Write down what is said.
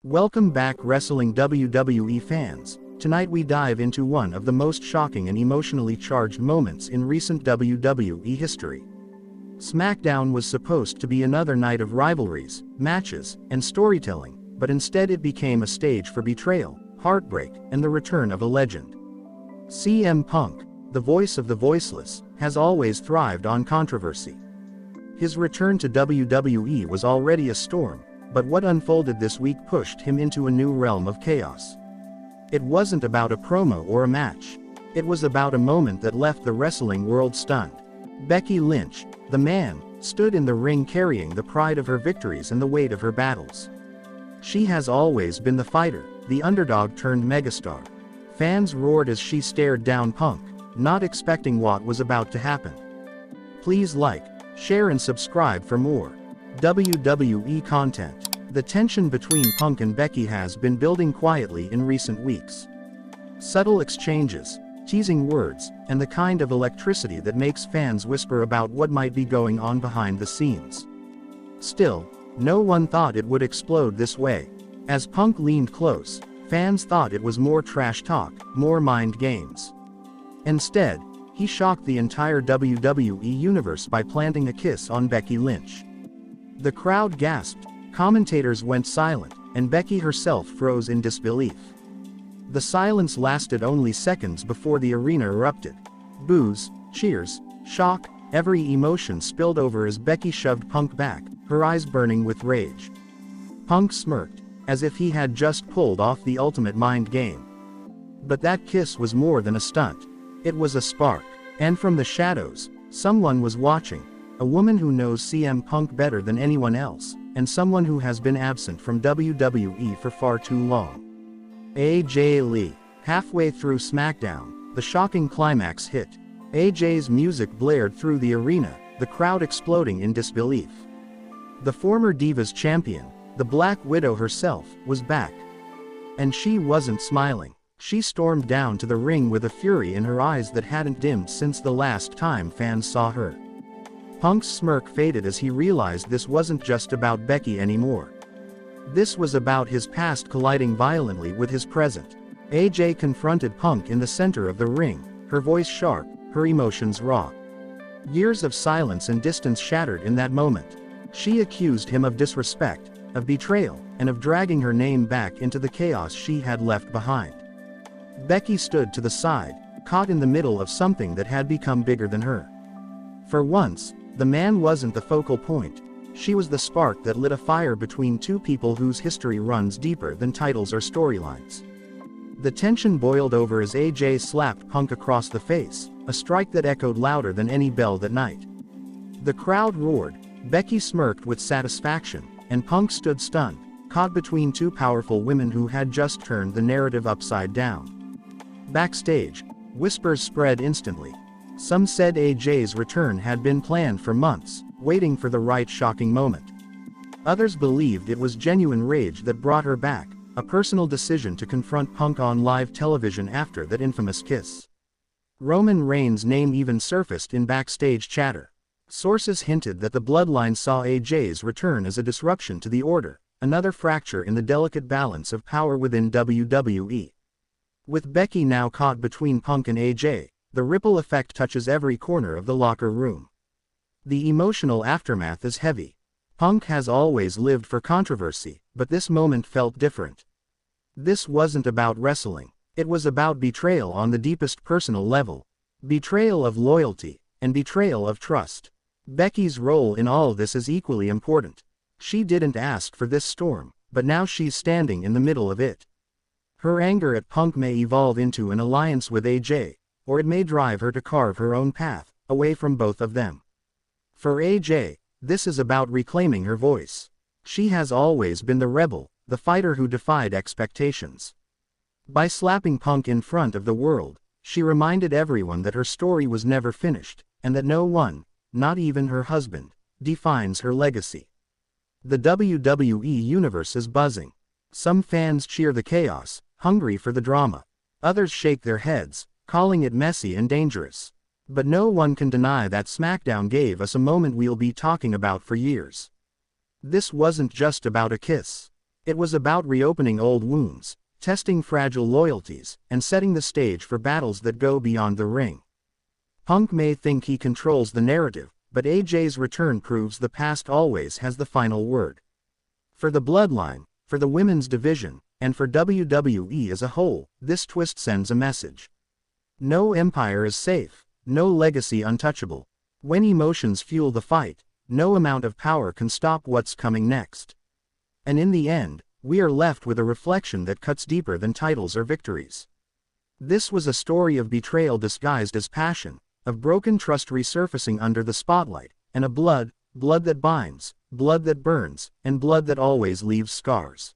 Welcome back, wrestling WWE fans. Tonight we dive into one of the most shocking and emotionally charged moments in recent WWE history. SmackDown was supposed to be another night of rivalries, matches, and storytelling, but instead it became a stage for betrayal, heartbreak, and the return of a legend. CM Punk, the voice of the voiceless, has always thrived on controversy. His return to WWE was already a storm, but what unfolded this week pushed him into a new realm of chaos. It wasn't about a promo or a match. It was about a moment that left the wrestling world stunned. Becky Lynch, the man, stood in the ring carrying the pride of her victories and the weight of her battles. She has always been the fighter, the underdog turned megastar. Fans roared as she stared down Punk, not expecting what was about to happen. Please like, share and subscribe for more WWE content. The tension between Punk and Becky has been building quietly in recent weeks. Subtle exchanges, teasing words, and the kind of electricity that makes fans whisper about what might be going on behind the scenes. Still, no one thought it would explode this way. As Punk leaned close, fans thought it was more trash talk, more mind games. Instead, he shocked the entire WWE universe by planting a kiss on Becky Lynch. The crowd gasped, commentators went silent, and Becky herself froze in disbelief. The silence lasted only seconds before the arena erupted. Boos, cheers, shock, every emotion spilled over as Becky shoved Punk back, her eyes burning with rage. Punk smirked, as if he had just pulled off the ultimate mind game. But that kiss was more than a stunt. It was a spark, and from the shadows, someone was watching. A woman who knows CM Punk better than anyone else, and someone who has been absent from WWE for far too long. AJ Lee. Halfway through SmackDown, the shocking climax hit. AJ's music blared through the arena, the crowd exploding in disbelief. The former Divas champion, the Black Widow herself, was back. And she wasn't smiling. She stormed down to the ring with a fury in her eyes that hadn't dimmed since the last time fans saw her. Punk's smirk faded as he realized this wasn't just about Becky anymore. This was about his past colliding violently with his present. AJ confronted Punk in the center of the ring, her voice sharp, her emotions raw. Years of silence and distance shattered in that moment. She accused him of disrespect, of betrayal, and of dragging her name back into the chaos she had left behind. Becky stood to the side, caught in the middle of something that had become bigger than her. For once, the man wasn't the focal point. She was the spark that lit a fire between two people whose history runs deeper than titles or storylines. The tension boiled over as AJ slapped Punk across the face, a strike that echoed louder than any bell that night. The crowd roared, Becky smirked with satisfaction, and Punk stood stunned, caught between two powerful women who had just turned the narrative upside down. Backstage, whispers spread instantly. Some said AJ's return had been planned for months, waiting for the right shocking moment. Others believed it was genuine rage that brought her back, a personal decision to confront Punk on live television after that infamous kiss. Roman Reigns' name even surfaced in backstage chatter. Sources hinted that the bloodline saw AJ's return as a disruption to the order, another fracture in the delicate balance of power within WWE. With Becky now caught between Punk and AJ, the ripple effect touches every corner of the locker room. The emotional aftermath is heavy. Punk has always lived for controversy, but this moment felt different. This wasn't about wrestling. It was about betrayal on the deepest personal level. Betrayal of loyalty, and betrayal of trust. Becky's role in all this is equally important. She didn't ask for this storm, but now she's standing in the middle of it. Her anger at Punk may evolve into an alliance with AJ, or it may drive her to carve her own path, away from both of them. For AJ, this is about reclaiming her voice. She has always been the rebel, the fighter who defied expectations. By slapping Punk in front of the world, she reminded everyone that her story was never finished, and that no one, not even her husband, defines her legacy. The WWE universe is buzzing. Some fans cheer the chaos, hungry for the drama. Others shake their heads, calling it messy and dangerous. But no one can deny that SmackDown gave us a moment we'll be talking about for years. This wasn't just about a kiss. It was about reopening old wounds, testing fragile loyalties, and setting the stage for battles that go beyond the ring. Punk may think he controls the narrative, but AJ's return proves the past always has the final word. For the Bloodline, for the women's division, and for WWE as a whole, this twist sends a message. No empire is safe, no legacy untouchable. When emotions fuel the fight, no amount of power can stop what's coming next. And in the end, we are left with a reflection that cuts deeper than titles or victories. This was a story of betrayal disguised as passion, of broken trust resurfacing under the spotlight, and a blood that binds, blood that burns, and blood that always leaves scars.